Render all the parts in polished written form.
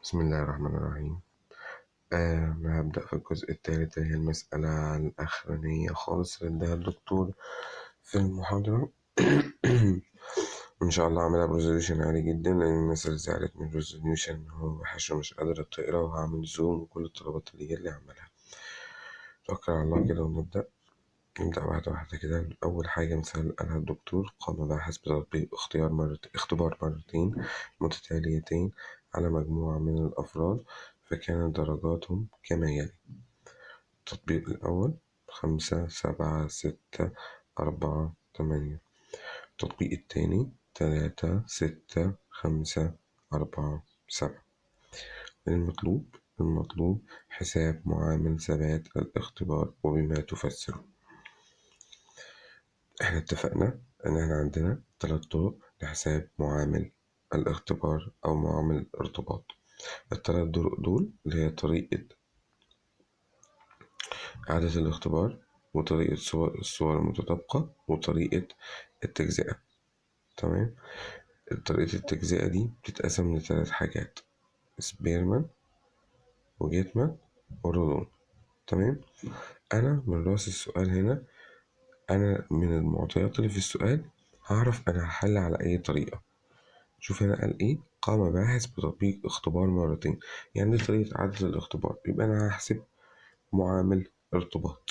بسم الله الرحمن الرحيم. أنا هبدأ في الجزء الثالث اللي هي المسألة الأخرانية خالص اللي اداها الدكتور في المحاضرة. إن شاء الله عاملها بريزوليوشن عالي جدا، لأن الناس اللي زعلت من الريزوليوشن هو وحش ومش قادرة تقرا، وهعمل زوم وكل الطلبات اللي جالي هعملها. توكل على الله كده ونبدأ. نبدأ واحدة واحدة كده. أول حاجة مثال قالها الدكتور: قام باحث بتطبيق اختبار مرتين متتاليتين على مجموعة من الأفراد، فكانت درجاتهم كما يلي: التطبيق الأول 5 7 6 4 8. التطبيق التاني 3 6 5 4 7. المطلوب حساب معامل ثبات الاختبار وبما تفسره. احنا اتفقنا ان احنا عندنا 3 طرق لحساب معامل الاختبار او معامل الارتباط. ال3 طرق دول اللي هي طريقة إعادة الاختبار، وطريقة الصور المتطابقة، وطريقة التجزئة. تمام. طريقة التجزئة دي بتتقسم ل3 حاجات: سبيرمان وجيتمان ورولون. تمام. أنا من رأس السؤال هنا، أنا من المعطيات اللي في السؤال هعرف أنا هحل على أي طريقة. شوف هنا قال إيه: قام باحث بتطبيق اختبار مرتين، يعني دي طريقة إعادة الاختبار، يبقى أنا هحسب معامل ارتباط.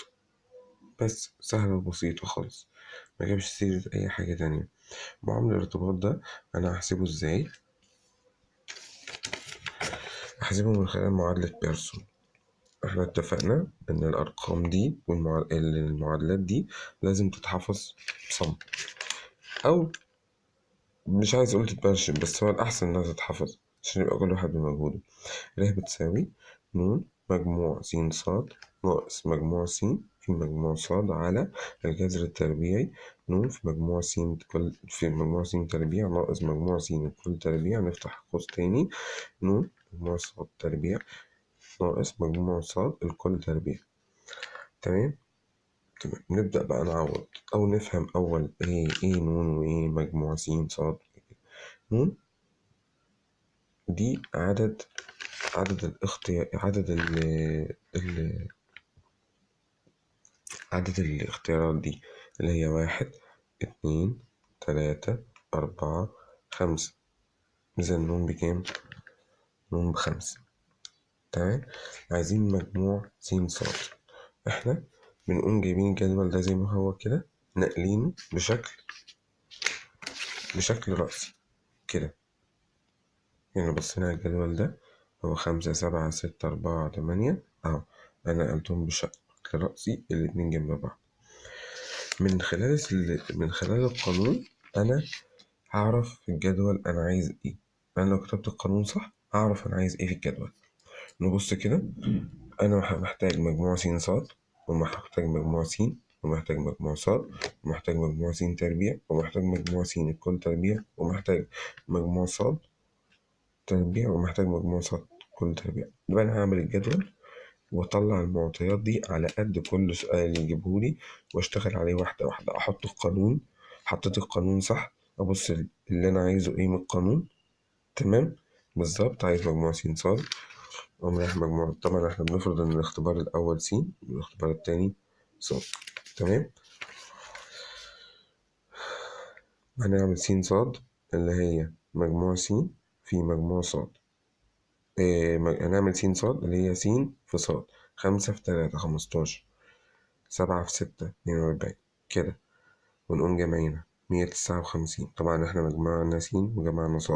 بس سهلة وبسيطة خالص، ما جابش سيرة أي حاجة تانية. معامل الارتباط ده أنا هحسبه إزاي؟ هحسبه من خلال معادلة بيرسون. احنا اتفقنا إن الأرقام دي والمعادلات دي لازم تتحفظ بصم، أو مش عايز أقول تتبرشم، بس هو الأحسن إنها تتحفظ عشان يبقى كل واحد بمجهوده. ر بتساوي ن مجموع س ص ناقص مجموع س في مجموع ص على الجذر التربيعي ن في مجموع س تربيع ناقص مجموع س كل تربيع، نفتح قوس تاني، ن مجموع ص تربيع ناقص مجموع ص الكل تربيع. تمام. نبدأ بقى نعوض أو نفهم أول إيه ن وإيه مجموع س ص. ن دي عدد الاختيار عدد الاختيارات دي، اللي هي 1 2 3 4 5. إذا النون بكام؟ نون ب5. تمام. عايزين مجموع س ص. احنا بنقوم جايبين الجدول ده زي ما هو كده، ناقلينه بشكل رأسي كده. يعني بصينا على الجدول ده، هو 5 7 6 4 8 اهو، انا نقلتهم بشكل رأسي الاتنين جنب بعض. من خلال القانون أنا هعرف في الجدول أنا عايز إيه. أنا لو كتبت القانون صح هعرف أنا عايز إيه في الجدول. نبص كده، أنا محتاج مجموع س ص، ومحتاج مجموع س، ومحتاج مجموع ص، ومحتاج مجموع س تربيع، ومحتاج مجموع س الكل تربيع، ومحتاج مجموع ص تربيع، ومحتاج مجموع ص كل تربيع. يبقى أنا هعمل الجدول واطلع المعطيات دي على قد كل سؤال يجيبهولي، واشتغل عليه واحدة واحدة. احط القانون، حطيت القانون صح، ابص اللي انا عايزه ايه من القانون. تمام. بالظبط، عايز مجموع س ص، اقوم رايح مجموع. طبعا احنا بنفرض ان الاختبار الاول س والاختبار التاني ص. تمام. هنعمل س ص اللي هي مجموع س في مجموع ص. هنعمل س ص اللي هي س في ص. 5 في 3 15، 7 في 6 42 كده، ونقوم جامعينها 159. طبعا احنا مجموعنا س وجمعنا ص،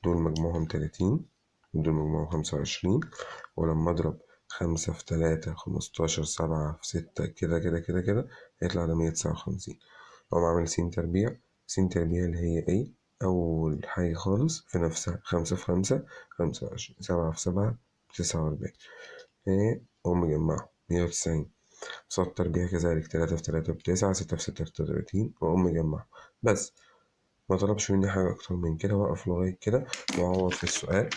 دول مجموعهم 30 ودول مجموعهم 25، ولما اضرب 5 في 3 15، 7 في 6 كده كده كده كده هيطلع ده 159. أقوم عامل س تربيع. س تربيع اللي هي ايه؟ أول حاجة خالص في نفسها 5 في 5 25، 7 في 7 49، ايه أقوم مجمعهم 190. صاد تربيع كذلك 3 في 3 ب9، 6 في 6 ب36، وأقوم مجمعهم. بس ما طلبش مني حاجة أكتر من كده، وأقف لغاية كده وأعوض في السؤال.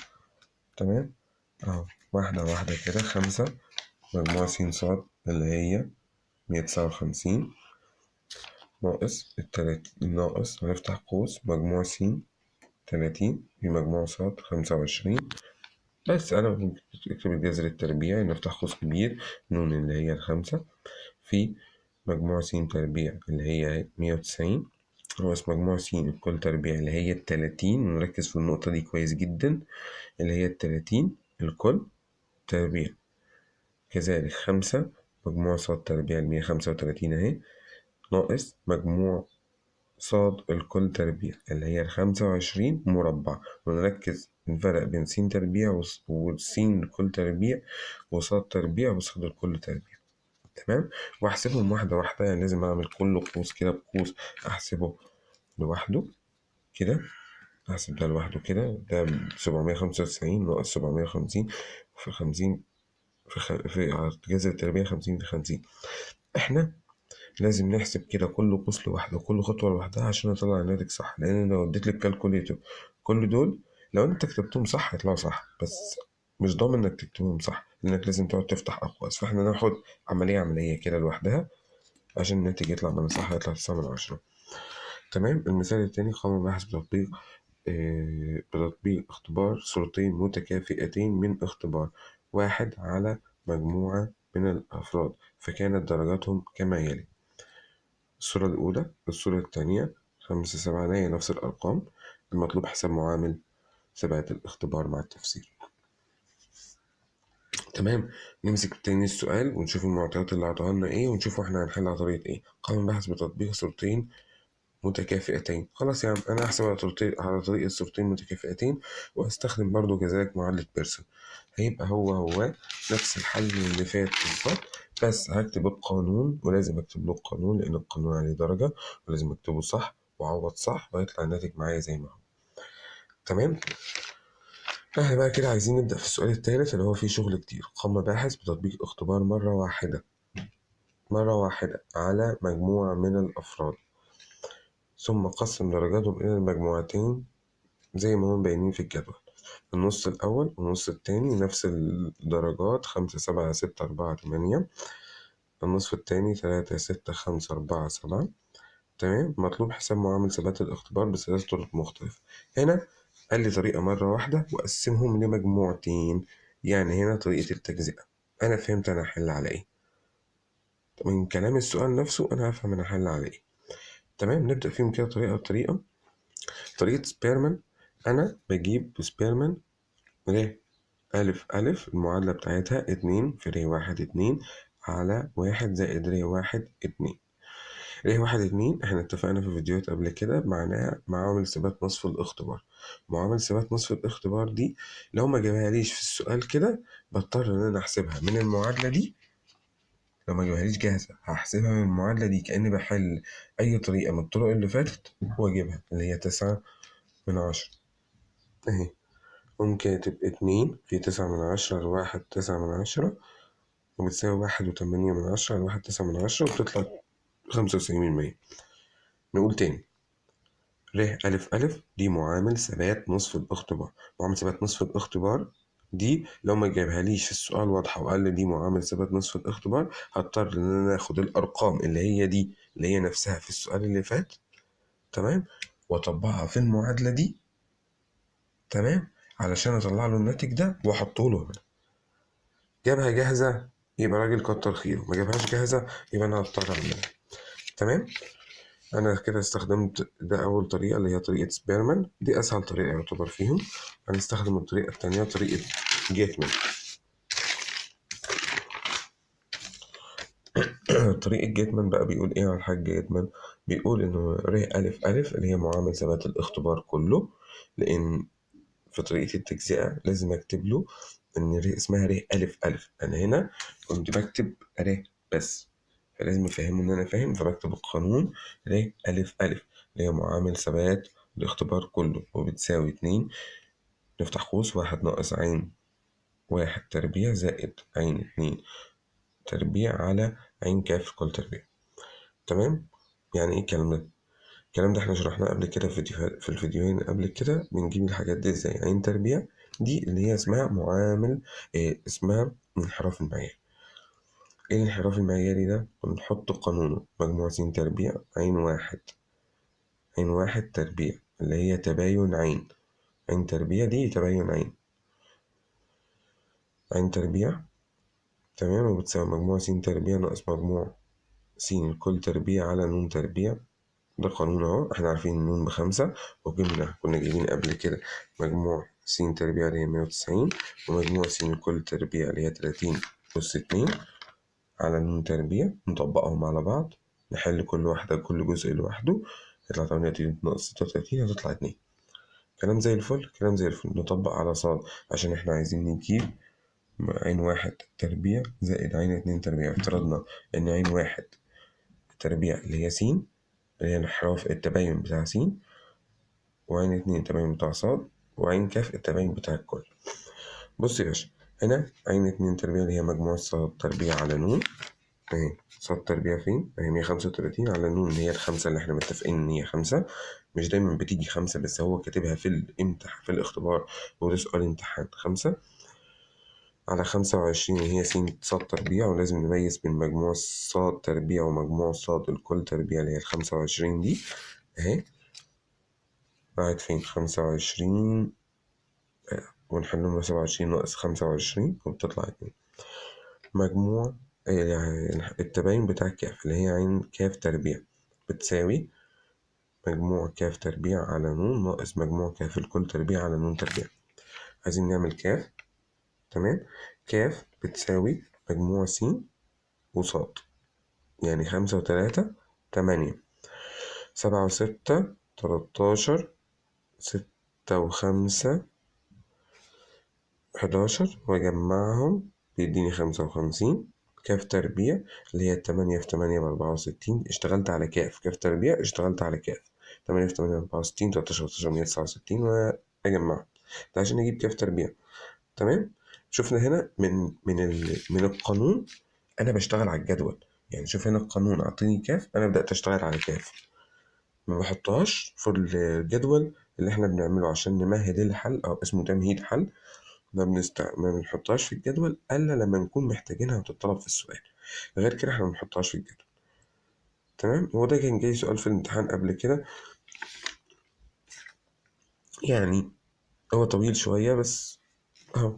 تمام. أهو واحدة واحدة كده. 5 مجموع س ص اللي هي 159 ناقص هنفتح قوس مجموع س 30 في مجموع ص 25. بس أنا بكتب الجذر التربيعي، نفتح قوس كبير، نون اللي هي الخمسة، في مجموع س تربيع اللي هي 190 ناقص مجموع س الكل تربيع اللي هي 30. ونركز في النقطة دي كويس جدا، اللي هي 30 الكل تربيع. كذلك 5 مجموع ص تربيع 135 أهي، ناقص مجموع صاد الكل تربيع اللي هي 25 مربع. ونركز الفرق بين س تربيع وس الكل تربيع وصاد تربيع وصاد الكل تربيع. تمام. واحسبهم واحدة واحدة، يعني لازم اعمل كل قوس كده بقوس احسبه لوحده كده. احسب ده لوحده كده، ده 795 ناقص 750 في 50 في جذر التربيع 50 في 50. احنا لازم نحسب كده كل قوس لوحده وكل خطوة لوحدها عشان نطلع الناتج صح، لأن لو اديت لك كالكوليتر كل دول لو أنت كتبتهم صح هيطلعوا صح، بس مش ضامن إنك تكتبهم صح، لأنك لازم تقعد تفتح أقواس. فإحنا ناخد عملية كده لوحدها عشان الناتج يطلع من صح، يطلع 9/10. تمام. المثال التاني قام بحث بتطبيق اختبار صورتين متكافئتين من اختبار واحد على مجموعة من الأفراد، فكانت درجاتهم كما يلي. الصورة الأولى، الصورة الثانية، 5 7 هي نفس الأرقام. المطلوب حساب معامل ثبات الاختبار مع التفسير. تمام. نمسك تاني السؤال ونشوف المعطيات اللي عطاها لنا ايه، ونشوف احنا هنحل على طريقة ايه. قام البحث بتطبيق صورتين متكافئتين. خلاص يا عم، انا هحسب على طريقة صورتين متكافئتين، وهستخدم برضو كذلك معادلة بيرسون. هيبقى هو نفس الحل اللي فات بالظبط، بس هكتب القانون، ولازم اكتب له القانون لان القانون عليه درجة، ولازم اكتبه صح واعوض صح ويطلع الناتج معايا زي ما هو. تمام. احنا بقى كده عايزين نبدأ في السؤال الثالث اللي هو فيه شغل كتير. قام باحث بتطبيق اختبار مرة واحدة على مجموعة من الأفراد، ثم قسم درجاتهم إلى المجموعتين زي ما هم باينين في الجدول. النص الأول والنص التاني نفس الدرجات، 5 7 6 4 8. النصف التاني 3 6 5 4 7. تمام. مطلوب حساب معامل ثبات الاختبار بثلاث طرق مختلفة. هنا قال لي طريقة مرة واحدة وقسمهم لمجموعتين، يعني هنا طريقة التجزئة. أنا فهمت أنا هحل على إيه، من كلام السؤال نفسه أنا هفهم أنا هحل على إيه. تمام. نبدأ فيهم كده طريقة بطريقة. طريقة سبيرمان، أنا بجيب سبيرمان ر ألف ألف، المعادلة بتاعتها 2 في ر واحد 2 على 1 زائد ر واحد 2. ر واحد 2 احنا اتفقنا في فيديوهات قبل كده معناها معامل ثبات نصف الاختبار. معامل ثبات نصف الاختبار دي لو ما جابهاليش في السؤال كده بضطر ان انا احسبها من المعادلة دي. لو ما جابهاليش جاهزة هحسبها من المعادلة دي كأني بحل أي طريقة من الطرق اللي فاتت وأجيبها، اللي هي 9/10 أهي. ممكن تبقى 2 في 9/10 لواحد 9/10، وبتساوي 1.8 لواحد 9/10، وبتطلع 95%. نقول تاني، ر ألف ألف دي معامل ثبات نصف الاختبار. معامل ثبات نصف الاختبار دي لو ما جابهاليش في السؤال واضحة وقال لي دي معامل ثبات نصف الاختبار، هضطر إن أنا آخد الأرقام اللي هي دي اللي هي نفسها في السؤال اللي فات، تمام، وأطبقها في المعادلة دي، تمام، علشان أطلع له الناتج ده وأحطه له هنا. جابها جاهزة يبقى راجل كتر خيره، ما جابهاش جاهزة يبقى أنا هضطر أعملها. تمام. أنا كده استخدمت ده أول طريقة اللي هي طريقة سبيرمان، دي أسهل طريقة يعتبر فيهم. هنستخدم الطريقة التانية طريقة جيتمان. طريقة جيتمان بقى بيقول إيه على الحاج جيتمان؟ بيقول إنه ر ألف ألف اللي هي معامل ثبات الاختبار كله، لأن في طريقة التجزئة لازم أكتب له إن ر اسمها ر ألف ألف. أنا هنا كنت بكتب ر بس، فلازم أفهمه إن أنا فاهم، فبكتب القانون ر ألف ألف اللي هي معامل ثبات الاختبار كله، وبتساوي 2 نفتح قوس 1 ناقص عين 1 تربيع زائد عين 2 تربيع على عين كاف كل تربيع. تمام. يعني إيه الكلام ده؟ الكلام ده احنا شرحناه قبل كده في الفيديوهين قبل كده. بنجيب الحاجات دي ازاي؟ عين تربيع دي اللي هي اسمها معامل اسمها انحراف المعيار. ايه الانحراف المعياري ده؟ بنحط قانونه مجموع س تربيع عين واحد تربيع اللي هي تباين عين عين تربيع دي تبين عين تربيع، تمام، وبتساوي مجموع س تربيع ناقص مجموع س الكل تربيع على ن تربيع. ده قانون اهو، احنا عارفين النون ب5، كنا جايبين قبل كده مجموع س تربيع اللي هي 190، ومجموع س الكل تربيع اللي هي 30 أس 2 على ن تربيع، نطبقهم على بعض، نحل كل جزء لوحده، يطلع 38 ناقص 36 هتطلع 2. كلام زي الفل، كلام زي الفل. نطبق على صاد عشان احنا عايزين نجيب عين 1 تربيع زائد عين 2 تربيع. افترضنا ان عين 1 تربيع اللي هي س، اللي هي انحراف التباين بتاع س، وعين 2 التباين بتاع صاد، وعين ك التباين بتاع الكل. بص يا باشا، هنا عين 2 تربيع اللي هي مجموع صاد تربيع على ن، اهي صاد تربيع فين؟ اهي 135 على ن اللي هي ال5 اللي احنا متفقين ان هي 5. مش دايما بتيجي 5، بس هو كاتبها في الاختبار، وده سؤال امتحان. 5 على 25 هي س صاد تربيع، ولازم نميز بين مجموع صاد تربيع ومجموع صاد الكل تربيع اللي هي 25 دي اهي. راحت فين 25؟ ونحلهم 27 ناقص 25 وبتطلع 2. مجموع يعني التباين بتاع كاف اللي هي عين كاف تربيع بتساوي مجموع كاف تربيع على ن ناقص مجموع كاف الكل تربيع على ن تربيع. عايزين نعمل كاف، تمام. كاف بتساوي مجموع س وصاد، يعني 5 و3 8، 7 و6 13، 6 و5 11، وأجمعهم بيديني 55. كاف تربيع اللي هي 8 في 8 ب64، اشتغلت على كاف تربيع، اشتغلت على كاف 8 في 8 ب64، 13 13 169، وأجمعهم ده عشان أجيب كاف تربيع. تمام. شفنا هنا من القانون أنا بشتغل على الجدول. يعني شوف هنا القانون أعطيني كاف، أنا بدأت أشتغل على كاف، ما بحطهاش في الجدول اللي احنا بنعمله عشان نمهد الحل أو اسمه تمهيد حل. ما بنحطهاش في الجدول إلا لما نكون محتاجينها وتطلب في السؤال، غير كده احنا ما بنحطهاش في الجدول. تمام. هو ده كان جاي سؤال في الامتحان قبل كده، يعني هو طويل شوية بس اهو.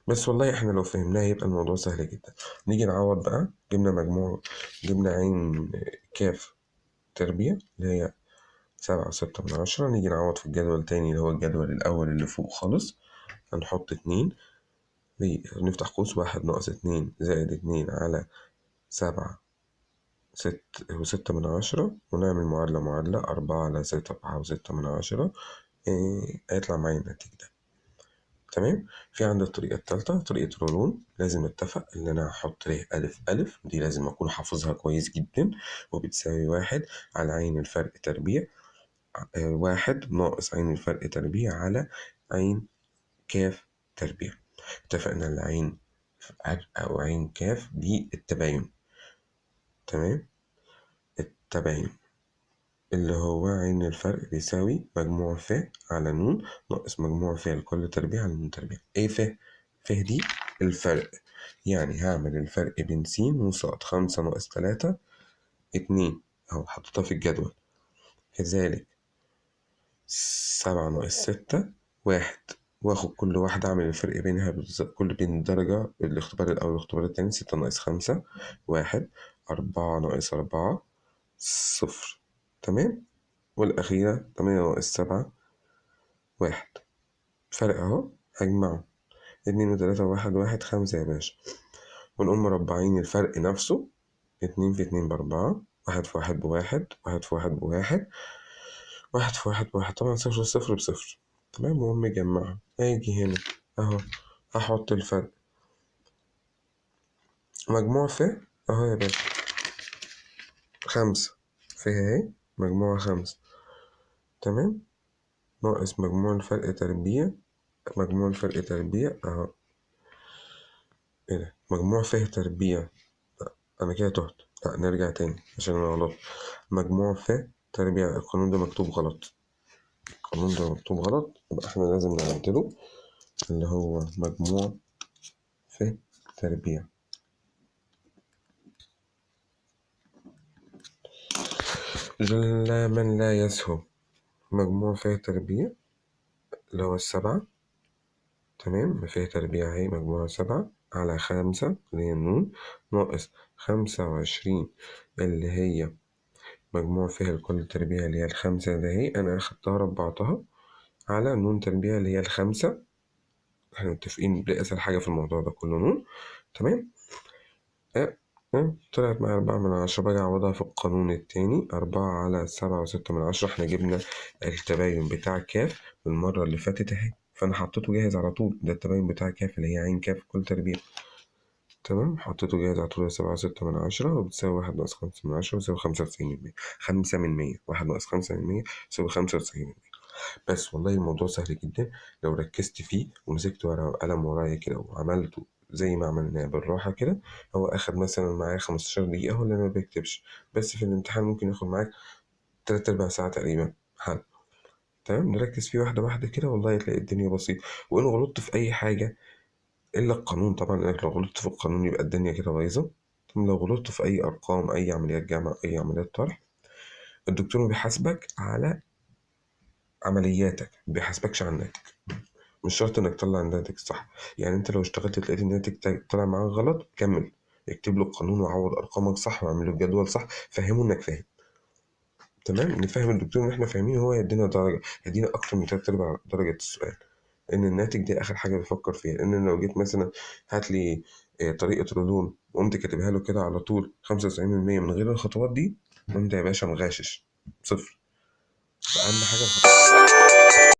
بس والله احنا لو فهمناه يبقى الموضوع سهل جدا. نيجي نعوض بقى. جبنا عين كاف تربيع اللي هي 7.6. نيجي نعوض في الجدول تاني اللي هو الجدول الأول اللي فوق خالص. هنحط 2، نفتح قوس 1 ناقص 2 زائد 2 على 7.6، ونعمل معادلة 4 على 7.6، هيطلع معايا الناتج ده. تمام. في عندي الطريقة التالتة، طريقة رولون. لازم اتفق ان انا هحط ر ألف ألف، دي لازم اكون حافظها كويس جدا، وبتساوي 1 على عين الفرق تربيع، 1 ناقص عين الفرق تربيع على عين كاف تربيع. اتفقنا ان عين أو عين كاف دي التباين، تمام. التباين اللي هو عين الفرق بيساوي مجموع ف على ن ناقص مجموع ف لكل تربيع على ن تربيع. ايه ف دي الفرق، يعني هعمل الفرق بين س وصاد. 5 ناقص 3 2 اهو حطيتها في الجدول، كذلك 7 ناقص 6 1، واخد كل واحدة اعمل الفرق بينها كل بين الدرجة الاختبار الأول والاختبار التاني. 6 ناقص 5 1، 4 ناقص 4 0، تمام. والأخيرة 8 ناقص 7 1. فرق أهو، هجمعه 2 و3 و1 5 يا باشا، ونقوم مربعين الفرق نفسه. 2 في 2 ب4، 1 في 1 ب1، 1 في 1 ب1، 1 في 1 ب1، طبعا 0 0 ب0. تمام. وأقوم مجمعها، أجي هنا أهو هحط الفرق مجموع ف أهو يا باشا 5 ف أهي مجموعة 5، تمام، ناقص مجموع الفرق تربيع. مجموع الفرق تربيع أهو، إيه ده مجموع ف تربيع، أنا كده تهت، لا نرجع تاني عشان أنا غلط. مجموع ف تربيع، القانون ده مكتوب غلط، القانون ده مكتوب غلط، يبقى احنا لازم نعدله، اللي هو مجموع ف تربيع. جل من لا يسهو، مجموع ف تربيع اللي هو 7. تمام، ما فيها تربيع اهي، مجموعة 7 على 5 اللي هي النون، ناقص 25 اللي هي مجموع فيها لكل تربيع اللي هي ال5 ده اهي، أنا أخدتها ربعتها على نون تربيع اللي هي ال5. احنا متفقين بأسهل حاجة في الموضوع ده كله نون. تمام. طلعت معايا 4/10. باجي أعوضها في القانون التاني، 4 على 7.6. احنا جبنا التباين بتاع كاف المرة اللي فاتت اهي، فأنا حطيته جاهز على طول. ده التباين بتاع كاف اللي هي عين كاف كل تربيع. تمام، حطيته جاهز على طول. 7.6 وبتساوي 1 - 5 وبتساوي 95%. 5/100. 1 - 5 يساوي 95%. بس والله الموضوع سهل جدا لو ركزت فيه ومسكت ورقة وقلم ورايا كده وعملته زي ما عملناه بالراحة كده. هو أخد مثلا معايا 15 دقيقة، هو اللي أنا ما بكتبش، بس في الامتحان ممكن ياخد معاك 3/4 ساعة تقريبا حل. تمام، نركز فيه واحدة واحدة كده، والله هتلاقي الدنيا بسيطة. وإن غلطت في أي حاجة إلا القانون طبعا، إنك لو غلطت في القانون يبقى الدنيا كده بايظة. لو غلطت في أي أرقام، أي عمليات جمع، أي عمليات طرح، الدكتور بيحاسبك على عملياتك، ما بيحاسبكش على الناتج. مش شرط انك تطلع الناتج صح، يعني انت لو اشتغلت لقيت الناتج طلع معاك غلط، كمل اكتب له القانون وعوض ارقامك صح واعمل له الجدول صح، فهمه انك فاهم. تمام، نفهم الدكتور ان احنا فاهمين، هو يدينا درجه، يدينا اكتر من 3/4 درجه السؤال، ان الناتج دي اخر حاجه بيفكر فيها. لان لو جيت مثلا هات لي طريقه ردود وقمت كاتبها له كده على طول 95% من غير الخطوات دي، انت يا باشا مغاشش صفر. فاهم حاجه الخطوات.